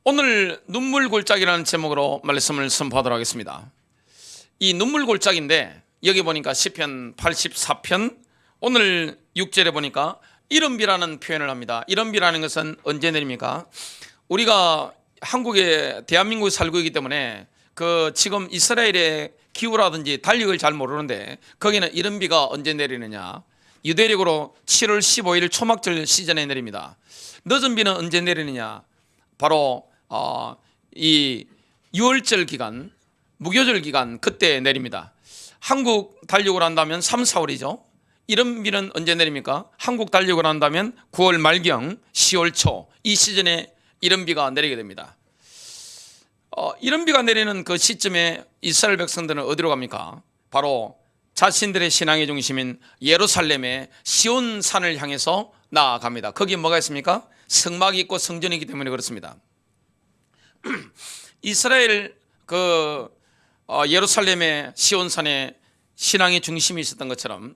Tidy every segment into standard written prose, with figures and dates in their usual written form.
오늘 눈물 골짜기라는 제목으로 말씀을 선포하도록 하겠습니다. 이 눈물 골짜기인데 여기 보니까 시편 84편 오늘 6절에 보니까 이른비라는 표현을 합니다. 이른비라는 것은 언제 내립니까? 우리가 한국에 대한민국에 살고 있기 때문에 지금 이스라엘의 기후라든지 달력을 잘 모르는데 거기는 이른비가 언제 내리느냐? 유대력으로 7월 15일 초막절 시즌에 내립니다. 늦은 비는 언제 내리느냐? 바로 이 6월절 기간, 무교절 기간 그때 내립니다. 한국 달력으로 한다면 3, 4월이죠. 이른비는 언제 내립니까? 한국 달력으로 한다면 9월 말경, 10월 초 이 시즌에 이른비가 내리게 됩니다. 이른비가 내리는 그 시점에 이스라엘 백성들은 어디로 갑니까? 바로 자신들의 신앙의 중심인 예루살렘의 시온산을 향해서 나아갑니다. 거기에 뭐가 있습니까? 성막이 있고 성전이기 때문에 그렇습니다. 이스라엘 예루살렘의 시온산에 신앙의 중심이 있었던 것처럼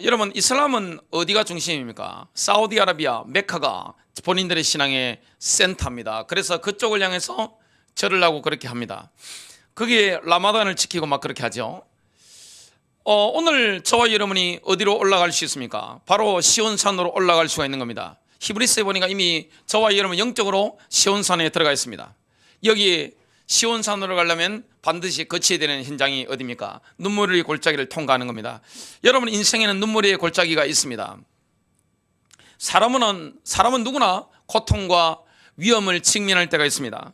여러분 이슬람은 어디가 중심입니까? 사우디아라비아 메카가 본인들의 신앙의 센터입니다. 그래서 그쪽을 향해서 절을 하고 그렇게 합니다. 거기에 라마단을 지키고 막 그렇게 하죠. 오늘 저와 여러분이 어디로 올라갈 수 있습니까? 바로 시온산으로 올라갈 수가 있는 겁니다. 히브리서에 보니까 이미 저와 여러분 영적으로 시온산에 들어가 있습니다. 여기 시온산으로 가려면 반드시 거쳐야 되는 현장이 어디입니까? 눈물의 골짜기를 통과하는 겁니다. 여러분 인생에는 눈물의 골짜기가 있습니다. 사람은 누구나 고통과 위험을 직면할 때가 있습니다.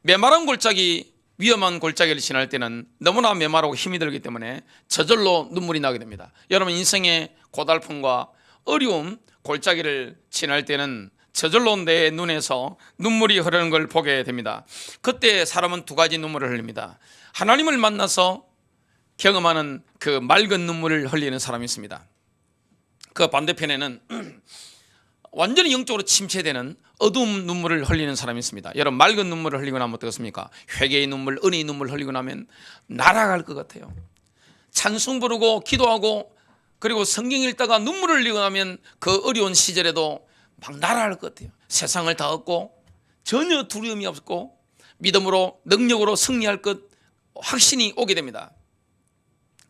메마른 골짜기, 위험한 골짜기를 지날 때는 너무나 메마르고 힘이 들기 때문에 저절로 눈물이 나게 됩니다. 여러분 인생의 고달픔과 어려움, 골짜기를 지날 때는 저절로 내 눈에서 눈물이 흐르는 걸 보게 됩니다. 그때 사람은 두 가지 눈물을 흘립니다. 하나님을 만나서 경험하는 그 맑은 눈물을 흘리는 사람이 있습니다. 그 반대편에는 완전히 영적으로 침체되는 어두운 눈물을 흘리는 사람이 있습니다. 여러분 맑은 눈물을 흘리고 나면 어떻습니까? 회개의 눈물, 은혜의 눈물 흘리고 나면 날아갈 것 같아요. 찬송 부르고 기도하고 그리고 성경 읽다가 눈물을 흘리고 나면 그 어려운 시절에도 막 날아갈 것 같아요. 세상을 다 얻고 전혀 두려움이 없고 믿음으로 능력으로 승리할 것 확신이 오게 됩니다.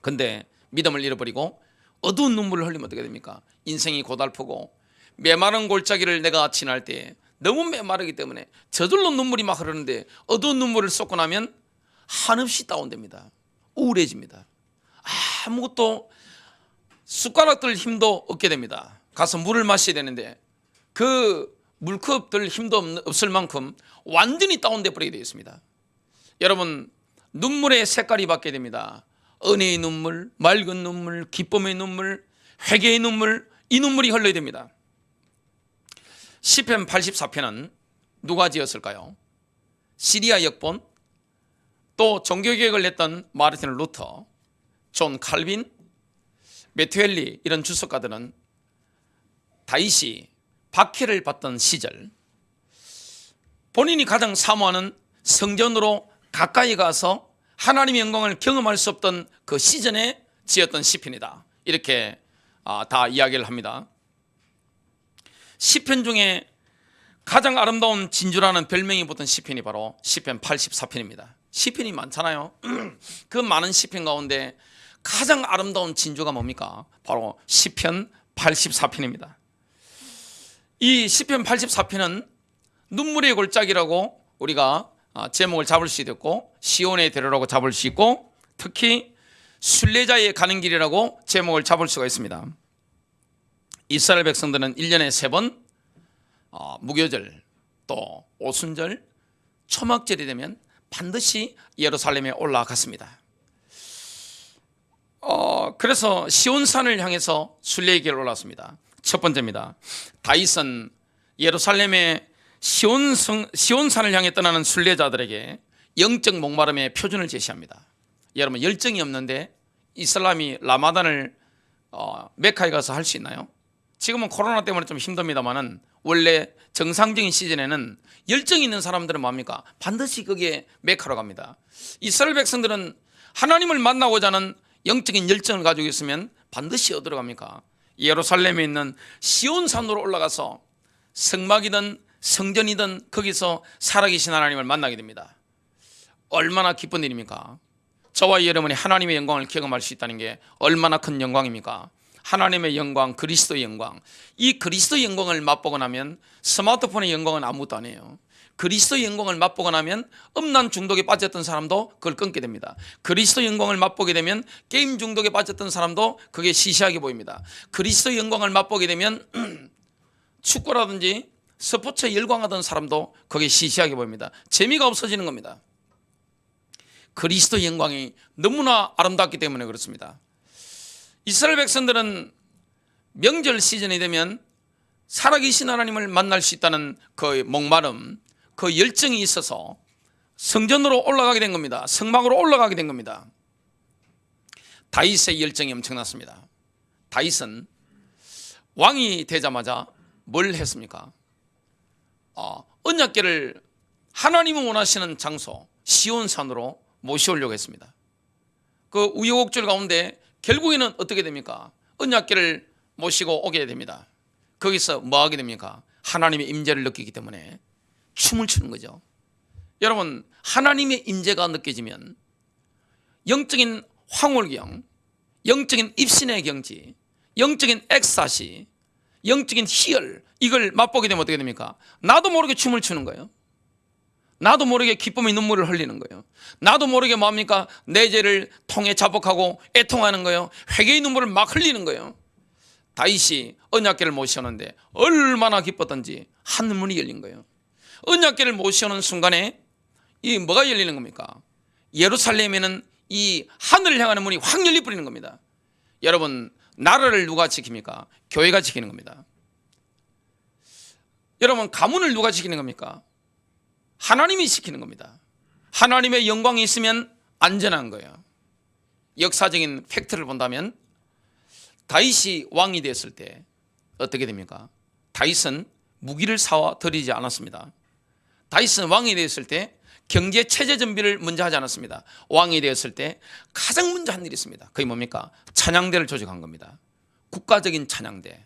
근데 믿음을 잃어버리고 어두운 눈물을 흘리면 어떻게 됩니까? 인생이 고달프고 메마른 골짜기를 내가 지날 때 너무 메마르기 때문에 저절로 눈물이 막 흐르는데 어두운 눈물을 쏟고 나면 한없이 다운됩니다. 우울해집니다. 아무것도 숟가락 들 힘도 없게 됩니다. 가서 물을 마셔야 되는데 그 물컵 들 힘도 없을 만큼 완전히 다운돼 버리게 되어 있습니다. 여러분 눈물의 색깔이 바뀌게 됩니다. 은혜의 눈물, 맑은 눈물, 기쁨의 눈물, 회개의 눈물, 이 눈물이 흘러야 됩니다. 시편 84편은 누가 지었을까요? 시리아 역본, 또 종교개혁을 냈던 마르틴 루터, 존 칼빈, 메투엘리 이런 주석가들은 다윗이 박해를 받던 시절 본인이 가장 사모하는 성전으로 가까이 가서 하나님의 영광을 경험할 수 없던 그 시즌에 지었던 시편이다. 이렇게 다 이야기를 합니다. 시편 중에 가장 아름다운 진주라는 별명이 붙은 시편이 바로 시편 84편입니다. 시편이 많잖아요. 그 많은 시편 가운데 가장 아름다운 진주가 뭡니까? 바로 시편 84편입니다. 이 시편 84편은 눈물의 골짜기라고 우리가 제목을 잡을 수 있고 시온의 대로라고 잡을 수 있고 특히 순례자의 가는 길이라고 제목을 잡을 수가 있습니다. 이스라엘 백성들은 1년에 3번 무교절 또 오순절 초막절이 되면 반드시 예루살렘에 올라갔습니다. 그래서 시온산을 향해서 순례의 길을 올랐습니다. 첫 번째입니다. 다윗은 예루살렘의 시온산을 향해 떠나는 순례자들에게 영적 목마름의 표준을 제시합니다. 여러분 열정이 없는데 이슬람이 라마단을 메카에 가서 할 수 있나요? 지금은 코로나 때문에 좀 힘듭니다만은 원래 정상적인 시즌에는 열정이 있는 사람들은 뭡니까? 반드시 거기에 메카로 갑니다. 이스라엘 백성들은 하나님을 만나고자 하는 영적인 열정을 가지고 있으면 반드시 어디로 갑니까? 예루살렘에 있는 시온산으로 올라가서 성막이든 성전이든 거기서 살아계신 하나님을 만나게 됩니다. 얼마나 기쁜 일입니까? 저와 여러분이 하나님의 영광을 경험할 수 있다는 게 얼마나 큰 영광입니까? 하나님의 영광, 그리스도의 영광. 이 그리스도의 영광을 맛보고 나면 스마트폰의 영광은 아무것도 아니에요. 그리스도의 영광을 맛보고 나면 음란 중독에 빠졌던 사람도 그걸 끊게 됩니다. 그리스도의 영광을 맛보게 되면 게임 중독에 빠졌던 사람도 그게 시시하게 보입니다. 그리스도의 영광을 맛보게 되면 축구라든지 스포츠에 열광하던 사람도 그게 시시하게 보입니다. 재미가 없어지는 겁니다. 그리스도의 영광이 너무나 아름답기 때문에 그렇습니다. 이스라엘 백성들은 명절 시즌이 되면 살아계신 하나님을 만날 수 있다는 그 목마름, 그 열정이 있어서 성전으로 올라가게 된 겁니다. 성막으로 올라가게 된 겁니다. 다윗의 열정이 엄청났습니다. 다윗은 왕이 되자마자 뭘 했습니까? 언약궤를 하나님이 원하시는 장소 시온산으로 모셔오려고 했습니다. 그 우여곡절 가운데 결국에는 어떻게 됩니까? 언약궤를 모시고 오게 됩니다. 거기서 뭐 하게 됩니까? 하나님의 임재를 느끼기 때문에 춤을 추는 거죠. 여러분, 하나님의 임재가 느껴지면 영적인 황홀경, 영적인 입신의 경지, 영적인 엑스타시, 영적인 희열, 이걸 맛보게 되면 어떻게 됩니까? 나도 모르게 춤을 추는 거예요. 나도 모르게 기쁨의 눈물을 흘리는 거예요. 나도 모르게 뭡니까? 내 죄를 통해 자복하고 애통하는 거예요. 회개의 눈물을 막 흘리는 거예요. 다윗이 언약궤를 모셔오는데 얼마나 기뻤던지 하늘문이 열린 거예요. 언약궤를 모셔오는 순간에 이 뭐가 열리는 겁니까? 예루살렘에는 이 하늘을 향하는 문이 확 열리 버리는 겁니다. 여러분, 나라를 누가 지킵니까? 교회가 지키는 겁니다. 여러분, 가문을 누가 지키는 겁니까? 하나님이 지키는 겁니다. 하나님의 영광이 있으면 안전한 거예요. 역사적인 팩트를 본다면 다윗이 왕이 됐을 때 어떻게 됩니까? 다윗은 무기를 사와 들이지 않았습니다. 다윗은 왕이 되었을 때 경제 체제 준비를 먼저 하지 않았습니다. 왕이 되었을 때 가장 먼저 한 일이 있습니다. 그게 뭡니까? 찬양대를 조직한 겁니다. 국가적인 찬양대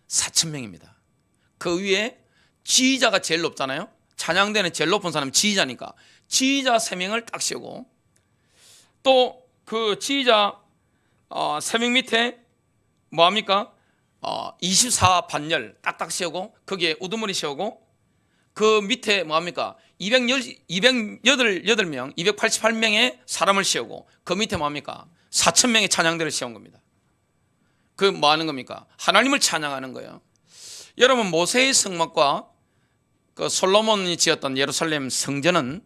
4,000명입니다. 그 위에 지휘자가 제일 높잖아요. 찬양대는 제일 높은 사람이 지휘자니까 지휘자 3명을 딱 세우고 또 그 지휘자 3명 밑에 뭐합니까? 24반열 딱딱 세우고 거기에 우두머리 세우고 그 밑에 뭐합니까? 288명, 288명의 사람을 세우고 그 밑에 뭐합니까? 4,000명의 찬양대를 세운 겁니다. 그 뭐 하는 겁니까? 하나님을 찬양하는 거예요. 여러분, 모세의 성막과 그 솔로몬이 지었던 예루살렘 성전은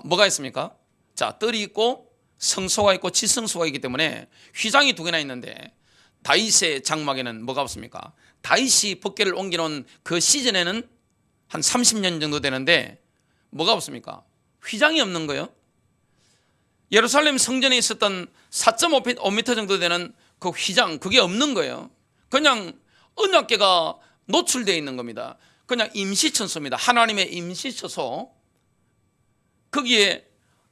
뭐가 있습니까? 자, 뜰이 있고 성소가 있고 지성소가 있기 때문에 휘장이 2개나 있는데 다윗의 장막에는 뭐가 없습니까? 다윗이 법궤를 옮겨놓은 그 시즌에는 한 30년 정도 되는데 뭐가 없습니까? 휘장이 없는 거예요. 예루살렘 성전에 있었던 4.5m 정도 되는 그 휘장, 그게 없는 거예요. 그냥 언약궤가 노출되어 있는 겁니다. 그냥 임시천소입니다. 하나님의 임시처소. 거기에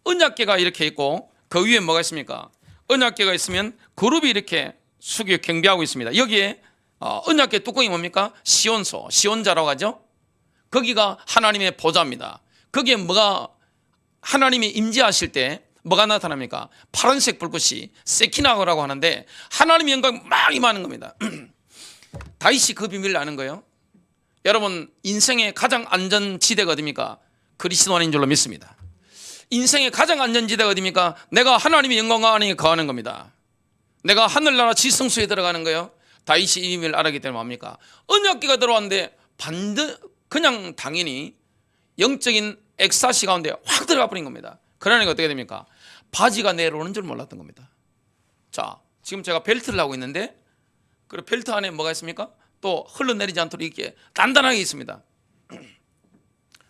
언약궤가 이렇게 있고 그 위에 뭐가 있습니까? 언약궤가 있으면 그룹이 이렇게 숙여 경배하고 있습니다. 여기에 언약궤 뚜껑이 뭡니까? 시온소, 시온자라고 하죠. 거기가 하나님의 보좌입니다. 거기에 뭐가 하나님이 임재하실 때 뭐가 나타납니까? 파란색 불꽃이 세키나라고 하는데 하나님의 영광이 막 임하는 겁니다. 다윗이 그 비밀을 아는 거예요. 여러분, 인생의 가장 안전지대가 어디입니까? 그리스도 안인 줄로 믿습니다. 인생의 가장 안전지대가 어디입니까? 내가 하나님의 영광 안에 거하는 겁니다. 내가 하늘나라 지성소에 들어가는 거예요. 다윗이 이 비밀을 알았기 때문에 뭡니까? 언약궤가 들어왔는데 그냥 당연히 영적인 엑스타시 가운데 확 들어가 버린 겁니다. 그러니까 어떻게 됩니까? 바지가 내려오는 줄 몰랐던 겁니다. 자, 지금 제가 벨트를 하고 있는데 그 벨트 안에 뭐가 있습니까? 또 흘러내리지 않도록 이렇게 단단하게 있습니다.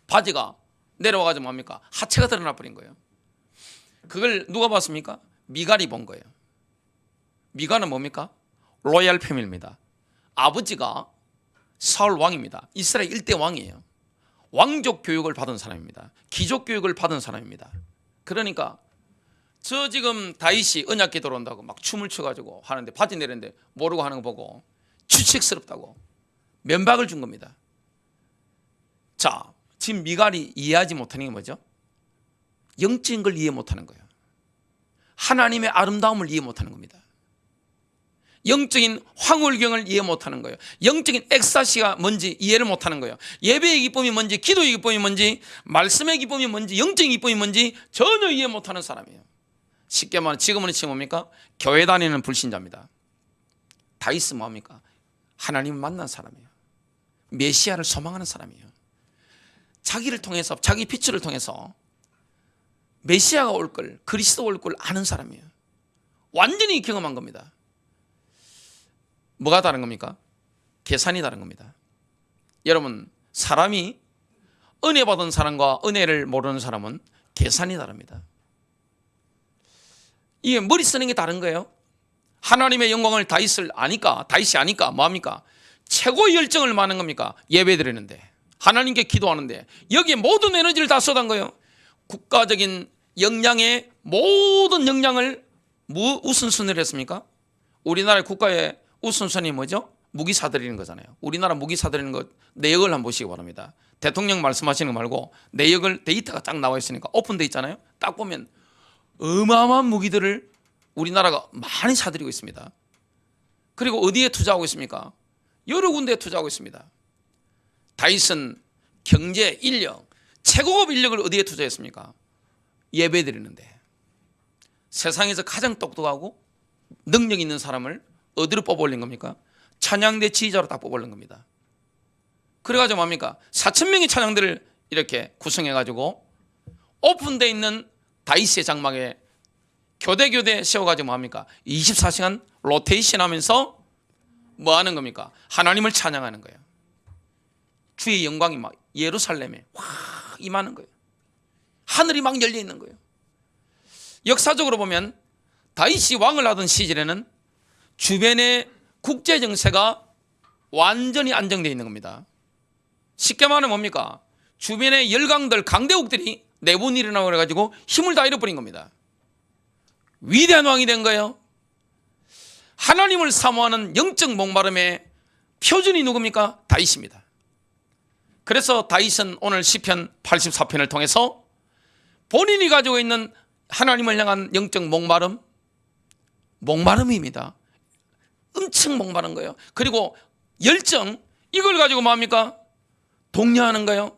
바지가 내려와가지고 뭡니까? 하체가 드러나 버린 거예요. 그걸 누가 봤습니까? 미갈이 본 거예요. 미갈은 뭡니까? 로얄 패밀리입니다. 아버지가 사울 왕입니다. 이스라엘 1대 왕이에요. 왕족 교육을 받은 사람입니다. 귀족 교육을 받은 사람입니다. 그러니까 저 지금 다윗이 언약궤 들어온다고 막 춤을 춰가지고 하는데 바지 내리는데 모르고 하는 거 보고 추측스럽다고 면박을 준 겁니다. 자, 지금 미갈이 이해하지 못하는 게 뭐죠? 영적인 걸 이해 못하는 거예요. 하나님의 아름다움을 이해 못하는 겁니다. 영적인 황홀경을 이해 못하는 거예요. 영적인 엑스타시가 뭔지 이해를 못하는 거예요. 예배의 기쁨이 뭔지, 기도의 기쁨이 뭔지, 말씀의 기쁨이 뭔지, 영적인 기쁨이 뭔지 전혀 이해 못하는 사람이에요. 쉽게 말하면 지금은 뭡니까? 교회 다니는 불신자입니다. 다윗은 뭡니까? 하나님을 만난 사람이에요. 메시아를 소망하는 사람이에요. 자기를 통해서, 자기 피추를 통해서 메시아가 올 걸, 그리스도 올 걸 아는 사람이에요. 완전히 경험한 겁니다. 뭐가 다른 겁니까? 계산이 다른 겁니다. 여러분, 사람이 은혜 받은 사람과 은혜를 모르는 사람은 계산이 다릅니다. 이게 머리 쓰는 게 다른 거예요. 하나님의 영광을 다윗이 아니까 뭐합니까? 최고의 열정을 많은 겁니까? 예배 드리는데, 하나님께 기도하는데, 여기에 모든 에너지를 다 쏟은 거예요. 국가적인 역량의 모든 역량을 우선순위를 했습니까? 우리나라의 국가의 우선순위 뭐죠? 무기 사들이는 거잖아요. 우리나라 무기 사들이는 것 내역을 한번 보시기 바랍니다. 대통령 말씀하시는 거 말고 내역을, 데이터가 딱 나와 있으니까 오픈돼 있잖아요. 딱 보면 어마어마한 무기들을 우리나라가 많이 사들이고 있습니다. 그리고 어디에 투자하고 있습니까? 여러 군데에 투자하고 있습니다. 다윗은 경제, 인력, 최고급 인력을 어디에 투자했습니까? 예배 드리는데. 세상에서 가장 똑똑하고 능력 있는 사람을 어디로 뽑아올린 겁니까? 찬양대 지휘자로 딱 뽑아올린 겁니다. 그래가지고 뭡니까? 4,000명의 찬양대를 이렇게 구성해가지고 오픈되어 있는 다윗의 장막에 교대 세워가지고 뭐합니까? 24시간 로테이션 하면서 뭐 하는 겁니까? 하나님을 찬양하는 거예요. 주의 영광이 막 예루살렘에 확 임하는 거예요. 하늘이 막 열려 있는 거예요. 역사적으로 보면 다윗이 왕을 하던 시절에는 주변의 국제 정세가 완전히 안정되어 있는 겁니다. 쉽게 말하면 뭡니까? 주변의 열강들, 강대국들이 내분 일어나고 그래가지고 힘을 다 잃어버린 겁니다. 위대한 왕이 된 거예요. 하나님을 사모하는 영적 목마름의 표준이 누굽니까? 다윗입니다. 그래서 다윗은 오늘 시편 84편을 통해서 본인이 가지고 있는 하나님을 향한 영적 목마름입니다. 엄청 목마른 거예요. 그리고 열정, 이걸 가지고 뭐합니까? 독려하는 거예요.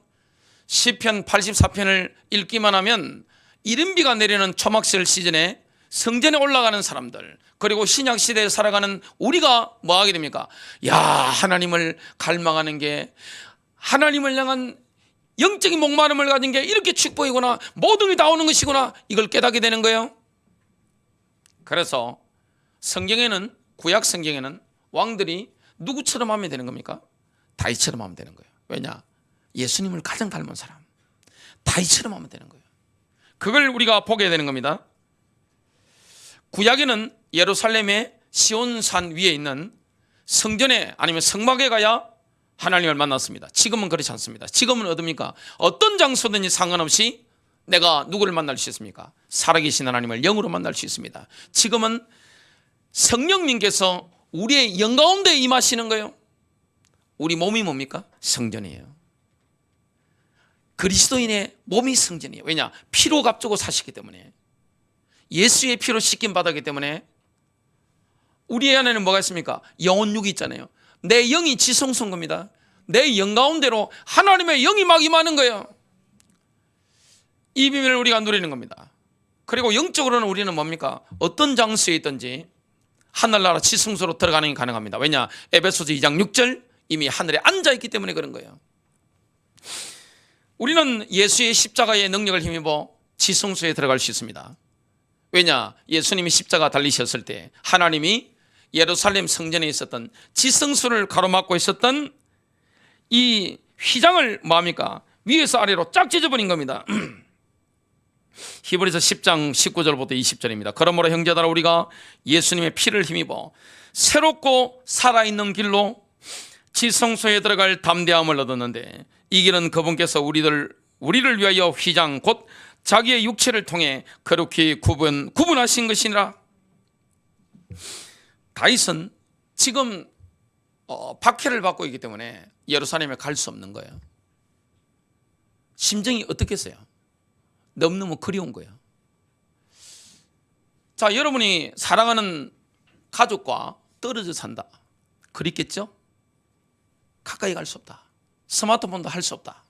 시편 84편을 읽기만 하면 이른비가 내리는 초막절 시즌에 성전에 올라가는 사람들, 그리고 신약 시대에 살아가는 우리가 뭐 하게 됩니까? 야, 하나님을 갈망하는 게, 하나님을 향한 영적인 목마름을 가진 게 이렇게 축복이구나, 모든 게 다 오는 것이구나, 이걸 깨닫게 되는 거예요. 그래서 성경에는, 구약 성경에는 왕들이 누구처럼 하면 되는 겁니까? 다윗처럼 하면 되는 거예요. 왜냐? 예수님을 가장 닮은 사람, 다윗처럼 하면 되는 거예요. 그걸 우리가 보게 되는 겁니다. 구약에는 예루살렘의 시온산 위에 있는 성전에, 아니면 성막에 가야 하나님을 만났습니다. 지금은 그렇지 않습니다. 지금은 어딥니까? 어떤 장소든지 상관없이 내가 누구를 만날 수 있습니까? 살아계신 하나님을 영으로 만날 수 있습니다. 지금은 성령님께서 우리의 영 가운데 임하시는 거예요. 우리 몸이 뭡니까? 성전이에요. 그리스도인의 몸이 성전이에요. 왜냐? 피로 값주고 사시기 때문에, 예수의 피로 씻김 받았기 때문에. 우리 안에는 뭐가 있습니까? 영혼육이 있잖아요. 내 영이 지성소인 겁니다. 내 영 가운데로 하나님의 영이 막 임하는 거예요. 이 비밀을 우리가 누리는 겁니다. 그리고 영적으로는 우리는 뭡니까? 어떤 장소에 있든지 하늘나라 지성소로 들어가는 게 가능합니다. 왜냐? 에베소서 2장 6절, 이미 하늘에 앉아있기 때문에 그런 거예요. 우리는 예수의 십자가의 능력을 힘입어 지성소에 들어갈 수 있습니다. 왜냐? 예수님이 십자가 달리셨을 때 하나님이 예루살렘 성전에 있었던 지성소를 가로막고 있었던 이 휘장을 뭐합니까? 위에서 아래로 쫙 찢어버린 겁니다. 히브리서 10장 19절부터 20절입니다. 그러므로 형제들아, 우리가 예수님의 피를 힘입어 새롭고 살아있는 길로 지성소에 들어갈 담대함을 얻었는데, 이 길은 그분께서 우리를 위하여 휘장 곧 자기의 육체를 통해 거룩히 구분하신 것이니라. 다윗은 지금 박해를 받고 있기 때문에 예루살렘에 갈 수 없는 거예요. 심정이 어떻겠어요? 너무너무 그리운 거예요. 자, 여러분이 사랑하는 가족과 떨어져 산다. 그립겠죠? 가까이 갈 수 없다. 스마트폰도 할 수 없다.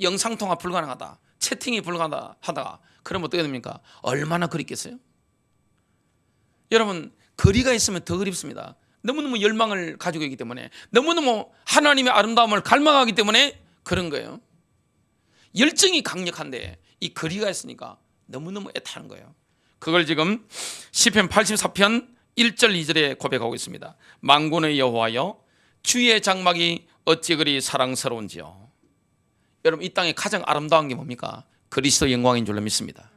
영상통화 불가능하다. 채팅이 불가능하다 하다가 그러면 어떻게 됩니까? 얼마나 그립겠어요? 여러분, 거리가 있으면 더 그립습니다. 너무너무 열망을 가지고 있기 때문에, 너무너무 하나님의 아름다움을 갈망하기 때문에 그런 거예요. 열정이 강력한데 이 거리가 있으니까 너무너무 애타는 거예요. 그걸 지금 시편 84편 1절 2절에 고백하고 있습니다. 만군의 여호와여, 주의 장막이 어찌 그리 사랑스러운지요. 여러분, 이 땅에 가장 아름다운 게 뭡니까? 그리스도 영광인 줄로 믿습니다.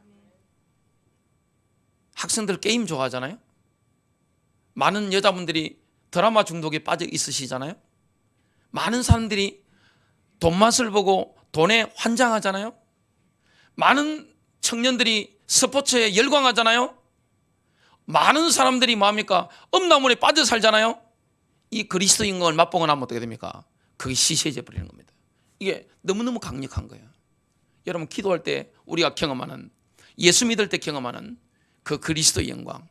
학생들 게임 좋아하잖아요. 많은 여자분들이 드라마 중독에 빠져 있으시잖아요. 많은 사람들이 돈 맛을 보고 돈에 환장하잖아요. 많은 청년들이 스포츠에 열광하잖아요. 많은 사람들이 뭡니까? 음란물에 빠져 살잖아요. 이 그리스도 영광을 맛보고 나면 어떻게 됩니까? 그게 시시해져 버리는 겁니다. 이게 너무너무 강력한 거예요. 여러분, 기도할 때 우리가 경험하는, 예수 믿을 때 경험하는 그 그리스도의 영광,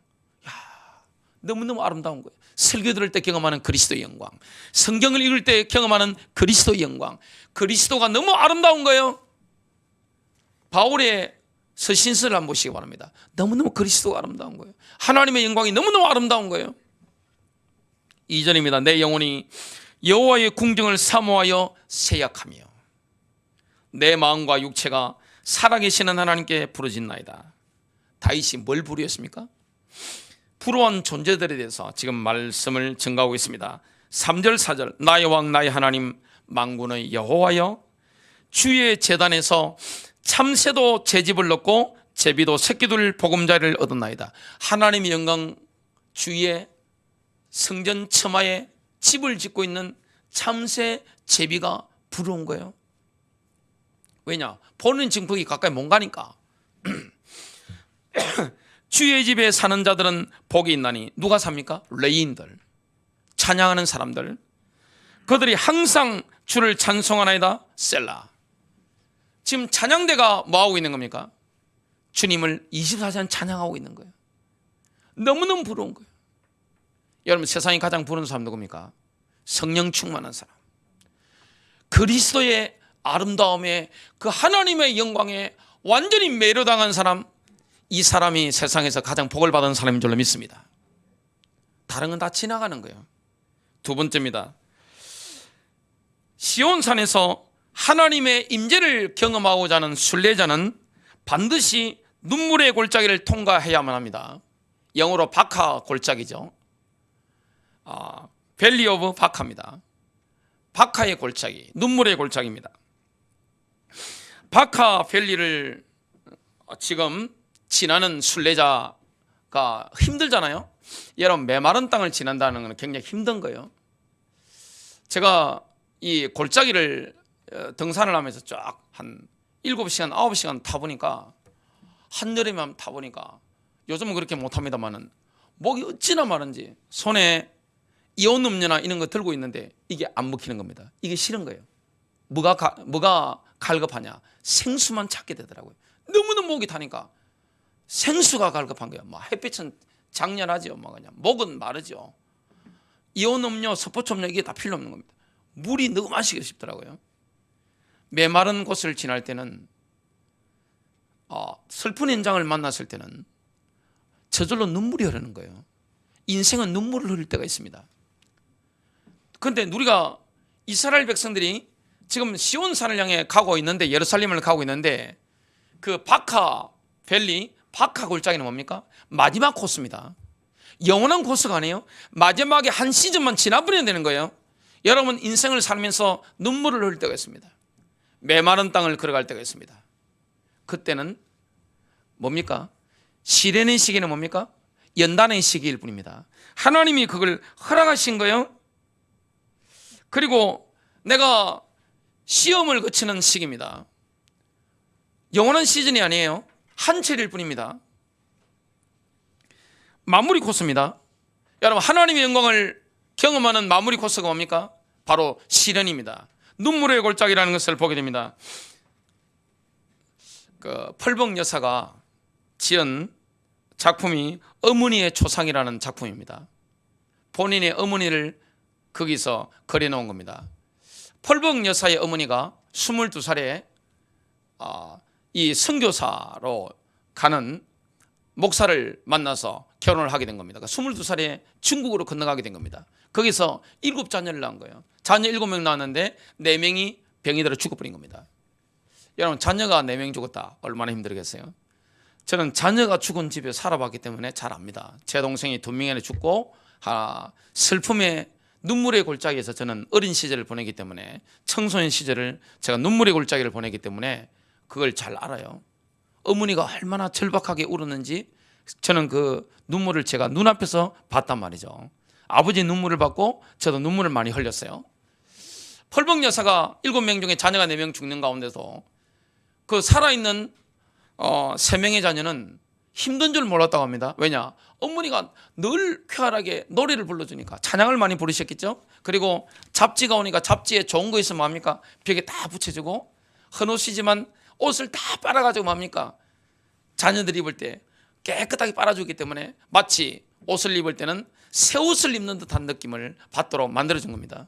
너무너무 아름다운 거예요. 설교 들을 때 경험하는 그리스도의 영광, 성경을 읽을 때 경험하는 그리스도의 영광, 그리스도가 너무 아름다운 거예요. 바울의 서신서를 한번 보시기 바랍니다. 너무너무 그리스도가 아름다운 거예요. 하나님의 영광이 너무너무 아름다운 거예요. 2절입니다. 내 영혼이 여호와의 궁정을 사모하여 세약하며 내 마음과 육체가 살아계시는 하나님께 부르짖나이다. 다윗이 뭘 부르였습니까? 불우한 존재들에 대해서 지금 말씀을 증가하고 있습니다. 3절 4절 나의 왕 나의 하나님 만군의 여호와여, 주의 제단에서 참새도 제 집을 넣고 제비도 새끼들 보금자리를 얻었나이다. 하나님의 영광, 주의 성전 처마에 집을 짓고 있는 참새, 제비가 부러운 거예요. 왜냐? 본인 지금 거기 가까이 못 가니까. 주의 집에 사는 자들은 복이 있나니. 누가 삽니까? 레인들, 찬양하는 사람들. 그들이 항상 주를 찬송하나이다. 셀라. 지금 찬양대가 뭐하고 있는 겁니까? 주님을 24시간 찬양하고 있는 거예요. 너무너무 부러운 거예요. 여러분, 세상이 가장 부러운 사람 누굽니까? 성령 충만한 사람, 그리스도의 아름다움에, 그 하나님의 영광에 완전히 매료당한 사람, 이 사람이 세상에서 가장 복을 받은 사람인 줄로 믿습니다. 다른 건 다 지나가는 거예요. 두 번째입니다. 시온산에서 하나님의 임재를 경험하고자 하는 순례자는 반드시 눈물의 골짜기를 통과해야만 합니다. 영어로 바카 골짜기죠. 밸리 오브 바카입니다. 바카의 골짜기, 눈물의 골짜기입니다. 바카 밸리를 지금 지나는 순례자가 힘들잖아요. 여러분, 메마른 땅을 지난다는 건 굉장히 힘든 거예요. 제가 이 골짜기를 등산을 하면서 쫙 한 7시간, 9시간 타보니까, 한여름에 타보니까, 요즘은 그렇게 못합니다만은 목이 어찌나 마른지 손에 이온 음료나 이런 거 들고 있는데 이게 안 먹히는 겁니다. 이게 싫은 거예요. 뭐가 갈급하냐? 생수만 찾게 되더라고요. 너무너무 목이 타니까 생수가 갈급한 거예요. 햇빛은 장렬하죠. 그냥 목은 마르죠. 이온 음료, 스포츠 음료 이게 다 필요 없는 겁니다. 물이 너무 마시고 싶더라고요. 메마른 곳을 지날 때는, 슬픈 현장을 만났을 때는 저절로 눈물이 흐르는 거예요. 인생은 눈물을 흘릴 때가 있습니다. 그런데 우리가 이스라엘 백성들이 지금 시온산을 향해 가고 있는데, 예루살렘을 가고 있는데, 그 바카 밸리, 바카 골짜기는 뭡니까? 마지막 코스입니다. 영원한 코스가 아니에요. 마지막에 한 시즌만 지나버려야 되는 거예요. 여러분, 인생을 살면서 눈물을 흘릴 때가 있습니다. 메마른 땅을 걸어갈 때가 있습니다. 그때는 뭡니까? 시련의 시기는 뭡니까? 연단의 시기일 뿐입니다. 하나님이 그걸 허락하신 거예요. 그리고 내가 시험을 거치는 시기입니다. 영원한 시즌이 아니에요. 한철일 뿐입니다. 마무리 코스입니다. 여러분, 하나님의 영광을 경험하는 마무리 코스가 뭡니까? 바로 시련입니다. 눈물의 골짜기라는 것을 보게 됩니다. 그 펄벅 여사가 지은 작품이 어머니의 초상이라는 작품입니다. 본인의 어머니를 거기서 그려놓은 겁니다. 펄벅 여사의 어머니가 22살에 이 선교사로 가는 목사를 만나서 결혼을 하게 된 겁니다. 22살에 중국으로 건너가게 된 겁니다. 거기서 7자녀를 낳은 거예요. 자녀 7명 낳았는데 4명이 병이 들어 죽어버린 겁니다. 여러분, 자녀가 4명 죽었다 얼마나 힘들겠어요? 저는 자녀가 죽은 집에 살아봤기 때문에 잘 압니다. 제 동생이 2명이나 죽고 슬픔의 눈물의 골짜기에서 저는 어린 시절을 보내기 때문에, 청소년 시절을 제가 눈물의 골짜기를 보내기 때문에 그걸 잘 알아요. 어머니가 얼마나 절박하게 울었는지 저는 그 눈물을 제가 눈앞에서 봤단 말이죠. 아버지 눈물을 봤고 저도 눈물을 많이 흘렸어요. 펄벅 여사가 7명 중에 자녀가 4명 죽는 가운데서 그 살아있는 3명의 자녀는 힘든 줄 몰랐다고 합니다. 왜냐? 어머니가 늘 쾌활하게 노래를 불러주니까, 찬양을 많이 부르셨겠죠. 그리고 잡지가 오니까 잡지에 좋은 거 있으면 뭡니까? 벽에 다 붙여주고, 헌옷이지만 옷을 다 빨아가지고 뭡니까? 자녀들이 입을 때 깨끗하게 빨아주기 때문에 마치 옷을 입을 때는 새 옷을 입는 듯한 느낌을 받도록 만들어준 겁니다.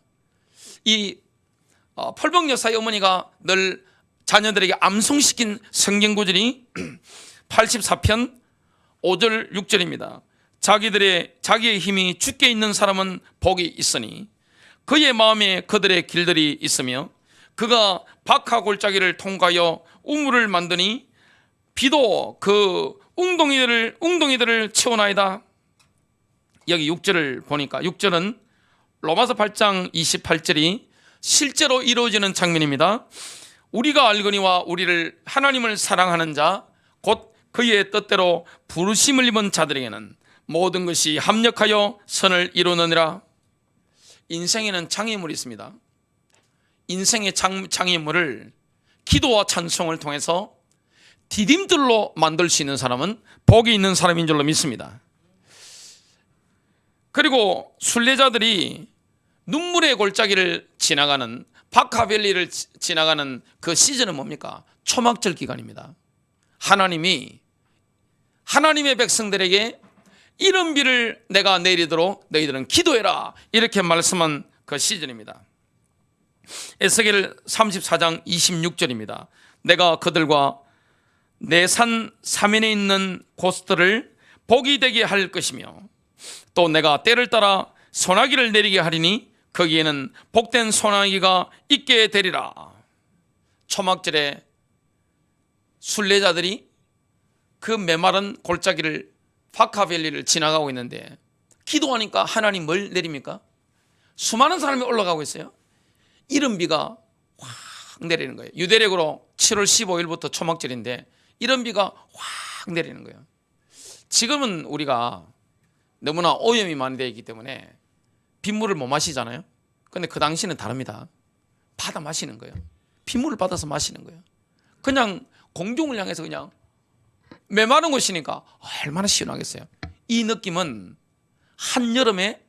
이 펄벅 여사의 어머니가 늘 자녀들에게 암송시킨 성경 구절이 84편 5절 6절입니다. 자기의 힘이 주께 있는 사람은 복이 있으니 그의 마음에 그들의 길들이 있으며 그가 박하 골짜기를 통과하여 우물을 만드니 비도 그 웅덩이들을 채우나이다. 여기 6절을 보니까, 6절은 로마서 8장 28절이 실제로 이루어지는 장면입니다. 우리가 알거니와 우리를 하나님을 사랑하는 자 곧 그의 뜻대로 부르심을 입은 자들에게는 모든 것이 합력하여 선을 이루느니라. 인생에는 장애물이 있습니다. 인생의 장애물을 기도와 찬송을 통해서 디딤돌로 만들 수 있는 사람은 복이 있는 사람인 줄로 믿습니다. 그리고 순례자들이 눈물의 골짜기를 지나가는, 바카밸리를 지나가는 그 시즌은 뭡니까? 초막절 기간입니다. 하나님이 하나님의 백성들에게 이런 비를 내가 내리도록 너희들은 기도해라, 이렇게 말씀한 그 시즌입니다. 에스겔 34장 26절입니다. 내가 그들과 내 산 사면에 있는 곳들을 복이 되게 할 것이며 또 내가 때를 따라 소나기를 내리게 하리니 거기에는 복된 소나기가 있게 되리라. 초막절에 순례자들이 그 메마른 골짜기를, 바카밸리를 지나가고 있는데 기도하니까 하나님 뭘 내립니까? 수많은 사람이 올라가고 있어요. 이런 비가 확 내리는 거예요. 유대력으로 7월 15일부터 초막절인데 이런 비가 확 내리는 거예요. 지금은 우리가 너무나 오염이 많이 되어 있기 때문에 빗물을 못 마시잖아요. 근데 그 당시는 다릅니다. 받아 마시는 거예요. 빗물을 받아서 마시는 거예요. 그냥 공중을 향해서 그냥 메마른 곳이니까 얼마나 시원하겠어요. 이 느낌은 한여름에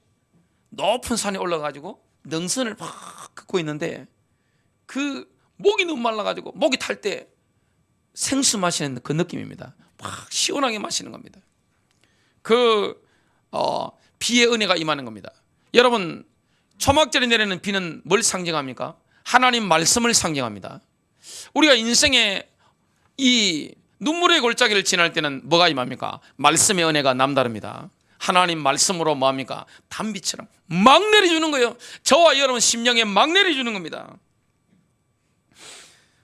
높은 산에 올라가지고 능선을 막 긋고 있는데 그 목이 너무 말라가지고 목이 탈 때 생수 마시는 그 느낌입니다. 막 시원하게 마시는 겁니다. 비의 은혜가 임하는 겁니다. 여러분, 초막절에 내리는 비는 뭘 상징합니까? 하나님 말씀을 상징합니다. 우리가 인생에 이 눈물의 골짜기를 지날 때는 뭐가 임합니까? 말씀의 은혜가 남다릅니다. 하나님 말씀으로 뭐합니까? 단비처럼 막 내려주는 거예요. 저와 여러분 심령에 막 내려주는 겁니다.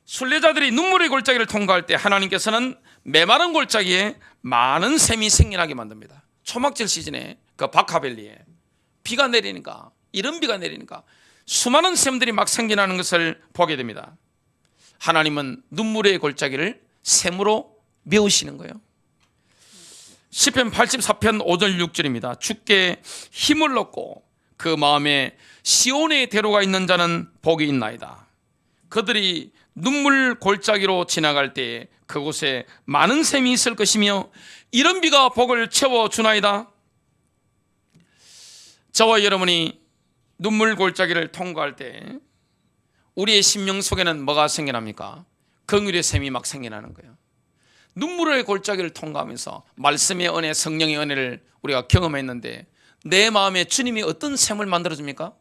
순례자들이 눈물의 골짜기를 통과할 때 하나님께서는 메마른 골짜기에 많은 샘이 생겨나게 만듭니다. 초막절 시즌에 그 바카밸리에 비가 내리니까, 이런 비가 내리니까 수많은 샘들이 막 생겨나는 것을 보게 됩니다. 하나님은 눈물의 골짜기를 샘으로 메우시는 거예요. 시편 84편 5절 6절입니다. 주께 힘을 얻고 그 마음에 시온의 대로가 있는 자는 복이 있나이다. 그들이 눈물 골짜기로 지나갈 때 그곳에 많은 샘이 있을 것이며 이런 비가 복을 채워주나이다. 저와 여러분이 눈물 골짜기를 통과할 때 우리의 심령 속에는 뭐가 생겨납니까? 긍휼의 샘이 막 생겨나는 거예요. 눈물의 골짜기를 통과하면서 말씀의 은혜, 성령의 은혜를 우리가 경험했는데 내 마음에 주님이 어떤 샘을 만들어줍니까?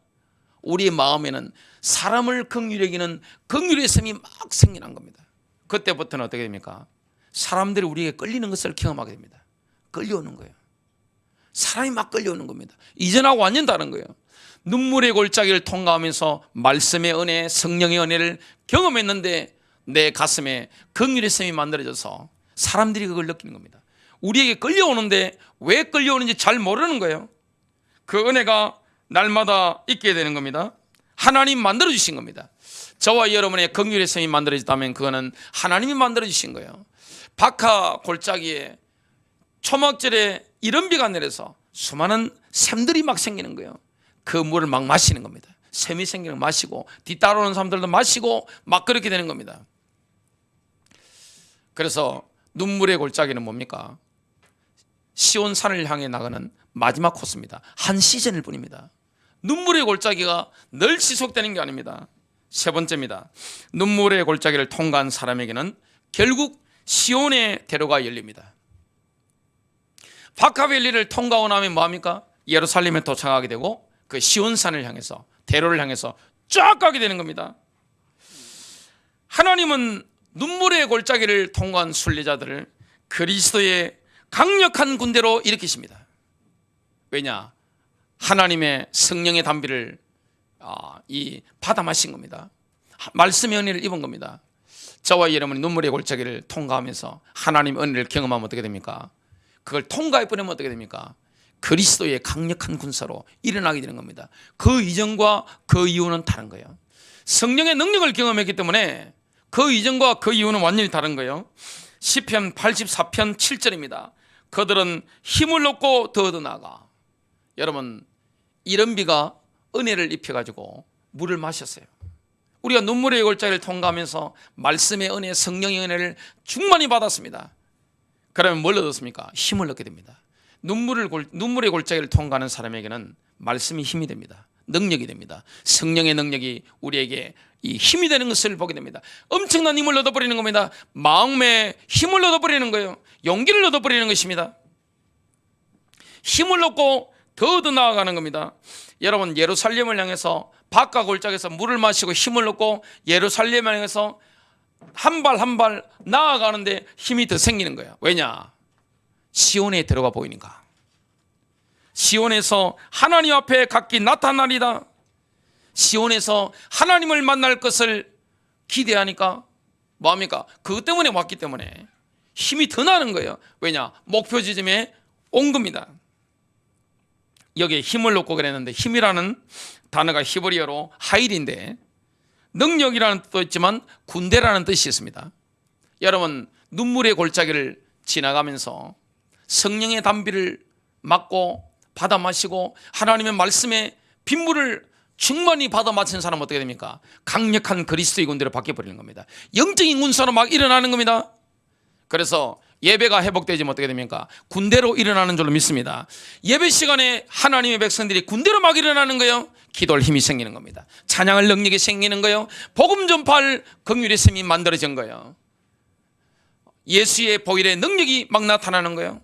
우리의 마음에는 사람을 긍휼히 여기는 긍휼의 샘이 막 생겨난 겁니다. 그때부터는 어떻게 됩니까? 사람들이 우리에게 끌리는 것을 경험하게 됩니다. 끌려오는 거예요. 사람이 막 끌려오는 겁니다. 이전하고 완전 다른 거예요. 눈물의 골짜기를 통과하면서 말씀의 은혜, 성령의 은혜를 경험했는데 내 가슴에 긍휼의 샘이 만들어져서 사람들이 그걸 느끼는 겁니다. 우리에게 끌려오는데 왜 끌려오는지 잘 모르는 거예요. 그 은혜가 날마다 있게 되는 겁니다. 하나님 만들어주신 겁니다. 저와 여러분의 긍휼의 샘이 만들어졌다면 그거는 하나님이 만들어주신 거예요. 박하 골짜기에 초막절에 이른 비가 내려서 수많은 샘들이 막 생기는 거예요. 그 물을 막 마시는 겁니다. 샘이 생기는 거 마시고 뒤따라오는 사람들도 마시고 막 그렇게 되는 겁니다. 그래서 눈물의 골짜기는 뭡니까? 시온산을 향해 나가는 마지막 코스입니다. 한 시즌일 뿐입니다. 눈물의 골짜기가 늘 지속되는 게 아닙니다. 세 번째입니다. 눈물의 골짜기를 통과한 사람에게는 결국 시온의 대로가 열립니다. 바카벨리를 통과하고 나면 뭐합니까? 예루살렘에 도착하게 되고 그 시온산을 향해서 대로를 향해서 쫙 가게 되는 겁니다. 하나님은 눈물의 골짜기를 통과한 순례자들을 그리스도의 강력한 군대로 일으키십니다. 왜냐? 하나님의 성령의 담비를 받아 마신 겁니다. 말씀의 은혜를 입은 겁니다. 저와 여러분이 눈물의 골짜기를 통과하면서 하나님의 은혜를 경험하면 어떻게 됩니까? 그걸 통과해버리면 어떻게 됩니까? 그리스도의 강력한 군사로 일어나게 되는 겁니다. 그 이전과 그 이후는 다른 거예요. 성령의 능력을 경험했기 때문에 그 이전과 그 이후는 완전히 다른 거예요. 시편 84편 7절입니다. 그들은 힘을 얻고 더 얻어나가. 여러분, 이른 비가 은혜를 입혀가지고 물을 마셨어요. 우리가 눈물의 골짜기를 통과하면서 말씀의 은혜, 성령의 은혜를 충만히 받았습니다. 그러면 뭘 얻었습니까? 힘을 얻게 됩니다. 눈물의 골짜기를 통과하는 사람에게는 말씀이 힘이 됩니다. 능력이 됩니다. 성령의 능력이 우리에게 이 힘이 되는 것을 보게 됩니다. 엄청난 힘을 얻어버리는 겁니다. 마음에 힘을 얻어버리는 거예요. 용기를 얻어버리는 것입니다. 힘을 얻고 더 얻어나가는 겁니다. 여러분, 예루살렘을 향해서 바카 골짜기에서 물을 마시고 힘을 얻고 예루살렘을 향해서 한 발 한 발 나아가는데 힘이 더 생기는 거예요. 왜냐? 시온에 들어가 보이니까. 시온에서 하나님 앞에 각기 나타나리다. 시온에서 하나님을 만날 것을 기대하니까 뭐합니까? 그것 때문에 왔기 때문에 힘이 더 나는 거예요. 왜냐? 목표 지점에 온 겁니다. 여기에 힘을 얻고 그랬는데 힘이라는 단어가 히브리어로 하일인데 능력이라는 뜻도 있지만 군대라는 뜻이 있습니다. 여러분, 눈물의 골짜기를 지나가면서 성령의 담비를 맞고 받아 마시고 하나님의 말씀에 빗물을 충만히 받아 마신 사람은 어떻게 됩니까? 강력한 그리스도의 군대로 바뀌어버리는 겁니다. 영적인 군사로 막 일어나는 겁니다. 그래서 예배가 회복되지면 어떻게 됩니까? 군대로 일어나는 줄로 믿습니다. 예배 시간에 하나님의 백성들이 군대로 막 일어나는 거예요. 기도할 힘이 생기는 겁니다. 찬양할 능력이 생기는 거예요. 복음 전파할 긍휼의 샘이 만들어진 거예요. 예수의 보혈의 능력이 막 나타나는 거예요.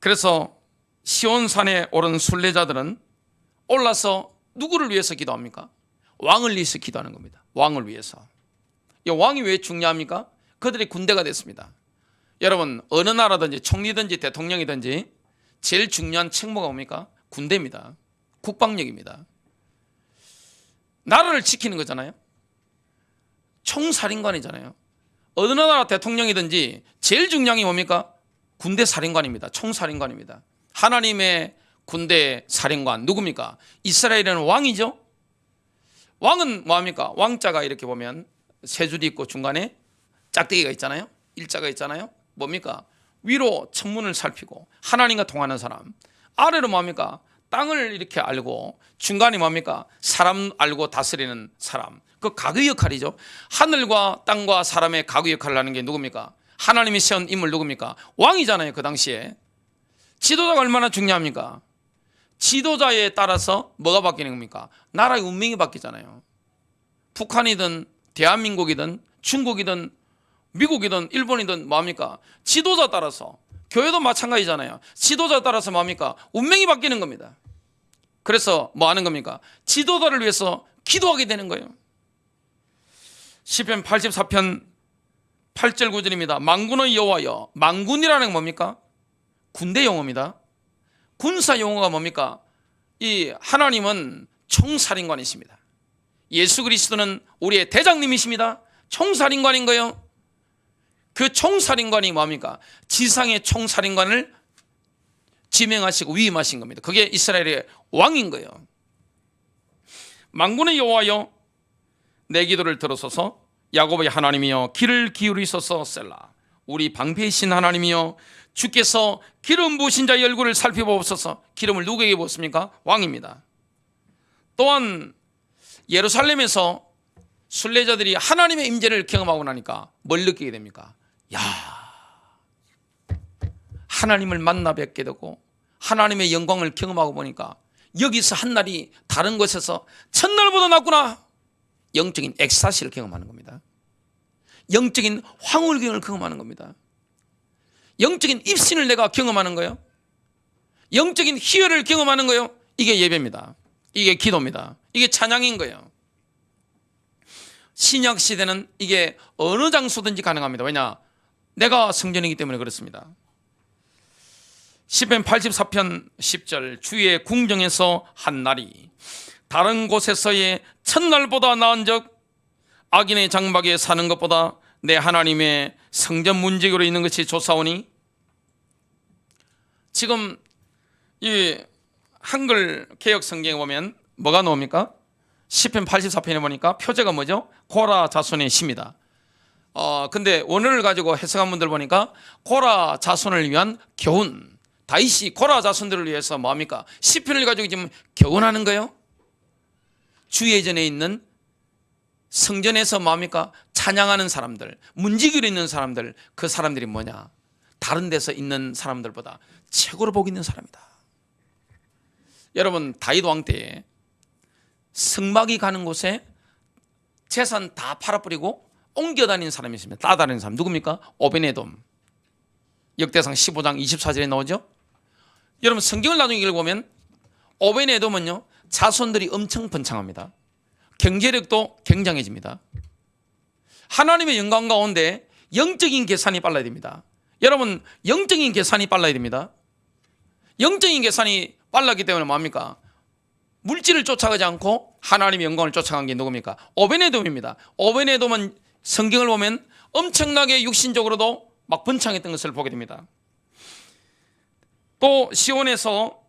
그래서 시온산에 오른 순례자들은 올라서 누구를 위해서 기도합니까? 왕을 위해서 기도하는 겁니다. 왕을 위해서. 이 왕이 왜 중요합니까? 그들이 군대가 됐습니다. 여러분, 어느 나라든지 총리든지 대통령이든지 제일 중요한 책무가 뭡니까? 군대입니다. 국방력입니다. 나라를 지키는 거잖아요. 총사령관이잖아요. 어느 나라 대통령이든지 제일 중요한 게 뭡니까? 군대 사령관입니다. 총사령관입니다. 하나님의 군대 사령관 누굽니까? 이스라엘에는 왕이죠. 왕은 뭐합니까? 왕자가 이렇게 보면 세 줄이 있고 중간에 짝대기가 있잖아요. 일자가 있잖아요. 뭡니까? 위로 천문을 살피고 하나님과 통하는 사람, 아래로 뭡니까? 땅을 이렇게 알고, 중간이 뭡니까? 사람 알고 다스리는 사람. 그 가구 역할이죠. 하늘과 땅과 사람의 가구 역할을 하는 게 누굽니까? 하나님이 세운 인물 누굽니까? 왕이잖아요. 그 당시에. 지도자가 얼마나 중요합니까? 지도자에 따라서 뭐가 바뀌는 겁니까? 나라의 운명이 바뀌잖아요. 북한이든 대한민국이든 중국이든 미국이든 일본이든 뭐합니까? 지도자 따라서, 교회도 마찬가지잖아요. 지도자 따라서 뭐합니까? 운명이 바뀌는 겁니다. 그래서 뭐 하는 겁니까? 지도자를 위해서 기도하게 되는 거예요. 시편 84편 8절 9절입니다. 만군의 여호와여. 만군이라는 건 뭡니까? 군대 용어입니다. 군사 용어가 뭡니까? 이 하나님은 총살인관이십니다. 예수 그리스도는 우리의 대장님이십니다. 총살인관인 거예요. 그 총살인관이 뭡니까? 지상의 총살인관을 지명하시고 위임하신 겁니다. 그게 이스라엘의 왕인 거예요. 만군의 여호와여, 내 기도를 들어서서 야곱의 하나님이여 귀를 기울이소서. 셀라. 우리 방패이신 하나님이여, 주께서 기름 부으신 자의 얼굴을 살펴보옵소서. 기름을 누구에게 부었습니까? 왕입니다. 또한 예루살렘에서 순례자들이 하나님의 임재를 경험하고 나니까 뭘 느끼게 됩니까? 야, 하나님을 만나 뵙게 되고 하나님의 영광을 경험하고 보니까 여기서 한 날이 다른 곳에서 첫날보다 낫구나. 영적인 엑스타시를 경험하는 겁니다. 영적인 황홀경을 경험하는 겁니다. 영적인 입신을 내가 경험하는 거예요. 영적인 희열을 경험하는 거예요. 이게 예배입니다. 이게 기도입니다. 이게 찬양인 거예요. 신약 시대는 이게 어느 장소든지 가능합니다. 왜냐? 내가 성전이기 때문에 그렇습니다. 시편 84편 10절, 주의 궁정에서 한 날이 다른 곳에서의 첫날보다 나은즉 악인의 장막에 사는 것보다 내 하나님의 성전 문지기로 있는 것이 좋사오니. 지금 이 한글 개역 성경에 보면 뭐가 나옵니까? 시편 84편에 보니까 표제가 뭐죠? 고라 자손의 시입니다. 근데 원어를 가지고 해석한 분들 보니까 고라 자손을 위한 교훈, 다윗이 고라 자손들을 위해서 뭐합니까? 시편을 가지고 지금 교훈하는 거예요. 주예전에 있는 성전에서 뭐합니까? 찬양하는 사람들, 문지기로 있는 사람들, 그 사람들이 뭐냐? 다른 데서 있는 사람들보다 최고로 복 있는 사람이다. 여러분, 다윗 왕 때에 성막이 가는 곳에 재산 다 팔아버리고 옮겨 다니는 사람이 있습니다. 따다니는 사람 누굽니까? 오베네돔. 역대상 15장 24절에 나오죠. 여러분, 성경을 나중에 읽어보면 오베네돔은요, 자손들이 엄청 번창합니다. 경제력도 굉장해집니다. 하나님의 영광 가운데 영적인 계산이 빨라야 됩니다. 여러분, 영적인 계산이 빨라야 됩니다. 영적인 계산이 빨랐기 때문에 뭡니까? 물질을 쫓아가지 않고 하나님의 영광을 쫓아간 게 누굽니까? 오베네돔입니다. 오베네돔은 성경을 보면 엄청나게 육신적으로도 막 번창했던 것을 보게 됩니다. 또 시온에서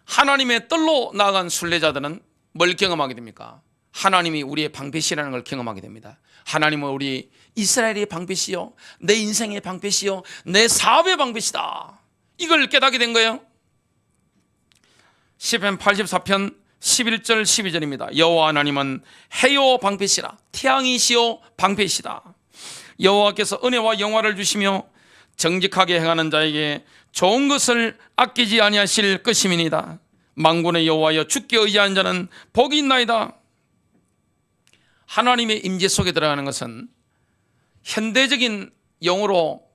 하나님의 뜰로 나아간 순례자들은 뭘 경험하게 됩니까? 하나님이 우리의 방패시라는 걸 경험하게 됩니다. 하나님은 우리 이스라엘의 방패시요, 내 인생의 방패시요, 내 사업의 방패시다. 이걸 깨닫게 된 거예요. 시편 84편 11절 12절입니다. 여호와 하나님은 해요 방패시라. 태양이시요 방패시다. 여호와께서 은혜와 영화를 주시며 정직하게 행하는 자에게 좋은 것을 아끼지 아니하실 것임이니이다. 만군의 여호와여, 주께 의지하는 자는 복이 있나이다. 하나님의 임재 속에 들어가는 것은 현대적인 용어로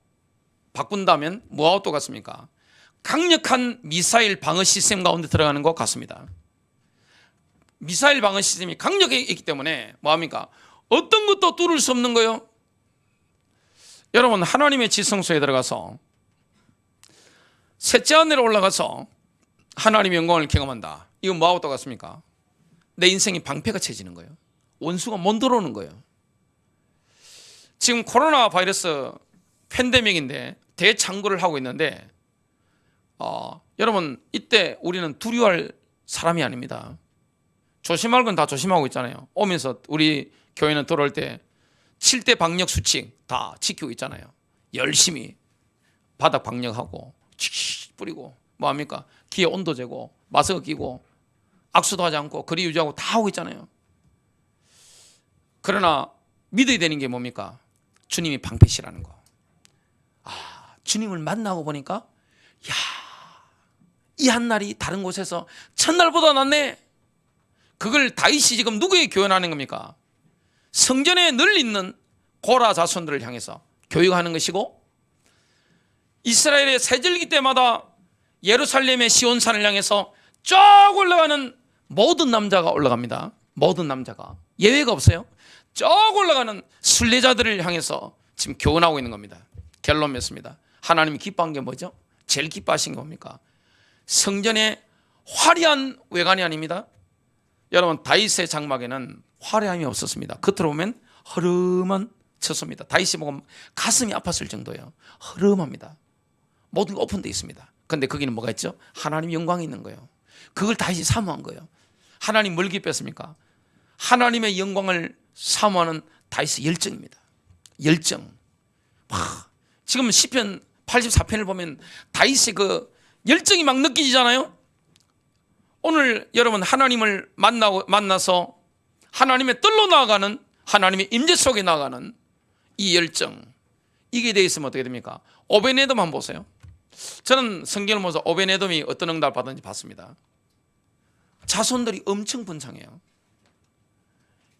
바꾼다면 뭐하고 똑같습니까? 강력한 미사일 방어 시스템 가운데 들어가는 것 같습니다. 미사일 방어 시스템이 강력하기 때문에 뭐합니까? 어떤 것도 뚫을 수 없는 거예요. 여러분, 하나님의 지성소에 들어가서 셋째 하늘에 올라가서 하나님의 영광을 경험한다. 이건 뭐하고 똑같습니까? 내 인생이 방패가 쳐지는 거예요. 원수가 못 들어오는 거예요. 지금 코로나 바이러스 팬데믹인데 대창구를 하고 있는데 여러분, 이때 우리는 두려워할 사람이 아닙니다. 조심할 건 다 조심하고 있잖아요. 오면서 우리 교회는 들어올 때 7대 방역 수칙 다 지키고 있잖아요. 열심히 바닥 방역하고 뿌리고 뭐합니까? 기의 온도 재고 마스크 끼고 악수도 하지 않고 거리 유지하고 다 하고 있잖아요. 그러나 믿어야 되는 게 뭡니까? 주님이 방패시라는 거. 주님을 만나고 보니까 이 한 날이 다른 곳에서 첫날보다 낫네. 그걸 다윗이 지금 누구에게 교훈하는 겁니까? 성전에 늘 있는 고라 자손들을 향해서 교육하는 것이고, 이스라엘의 세절기 때마다 예루살렘의 시온산을 향해서 쫙 올라가는 모든 남자가 올라갑니다. 모든 남자가 예외가 없어요. 쫙 올라가는 순례자들을 향해서 지금 교훈하고 있는 겁니다. 결론 맺습니다. 하나님이 기뻐한 게 뭐죠? 제일 기뻐하신 게 뭡니까? 성전의 화려한 외관이 아닙니다. 여러분, 다윗의 장막에는 화려함이 없었습니다. 겉으로 보면 허름한 처소입니다. 다윗이 보면 가슴이 아팠을 정도예요. 허름합니다. 모두가 오픈되어 있습니다. 그런데 거기는 뭐가 있죠? 하나님의 영광이 있는 거예요. 그걸 다윗이 사모한 거예요. 하나님 뭘 기뻐했습니까? 하나님의 영광을 사모하는 다윗의 열정입니다. 열정. 지금 시편 84편을 보면 다윗의 그 열정이 막 느껴지잖아요. 오늘 여러분, 하나님을 만나서 하나님의 뜰로 나아가는, 하나님의 임재 속에 나아가는 이 열정, 이게 되어 있으면 어떻게 됩니까? 오베네돔 한번 보세요. 저는 성경을 보면서 오베네돔이 어떤 응답을 받았는지 봤습니다. 자손들이 엄청 번창해요.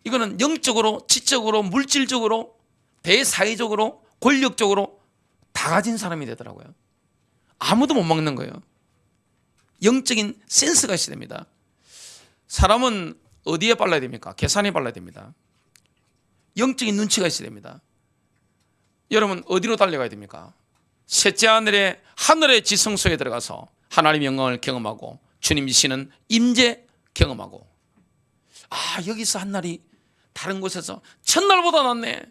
이거는 영적으로, 지적으로, 물질적으로, 대사회적으로, 권력적으로 다 가진 사람이 되더라고요. 아무도 못 막는 거예요. 영적인 센스가 있어야 됩니다. 사람은 어디에 빨라야 됩니까? 계산에 빨라야 됩니다. 영적인 눈치가 있어야 됩니다. 여러분, 어디로 달려가야 됩니까? 셋째 하늘의 지성소에 들어가서 하나님의 영광을 경험하고 주님 주시는 임재 경험하고, 여기서 한 날이 다른 곳에서 첫날보다 낫네,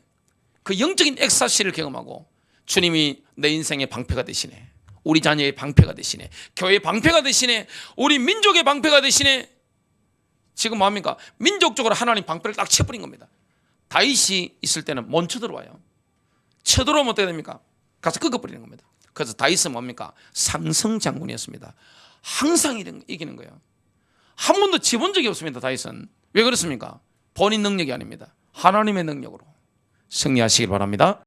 그 영적인 엑스타시를 경험하고 주님이 내 인생의 방패가 되시네, 우리 자녀의 방패가 되시네, 교회의 방패가 되시네, 우리 민족의 방패가 되시네. 지금 뭐합니까? 민족적으로 하나님 방패를 딱 쳐버린 겁니다. 다윗이 있을 때는 못 쳐들어와요. 쳐들어오면 어떻게 됩니까? 가서 꺾어버리는 겁니다. 그래서 다윗은 뭡니까? 상승장군이었습니다. 항상 이기는 거예요. 한 번도 지본 적이 없습니다. 다윗은. 왜 그렇습니까? 본인 능력이 아닙니다. 하나님의 능력으로 승리하시길 바랍니다.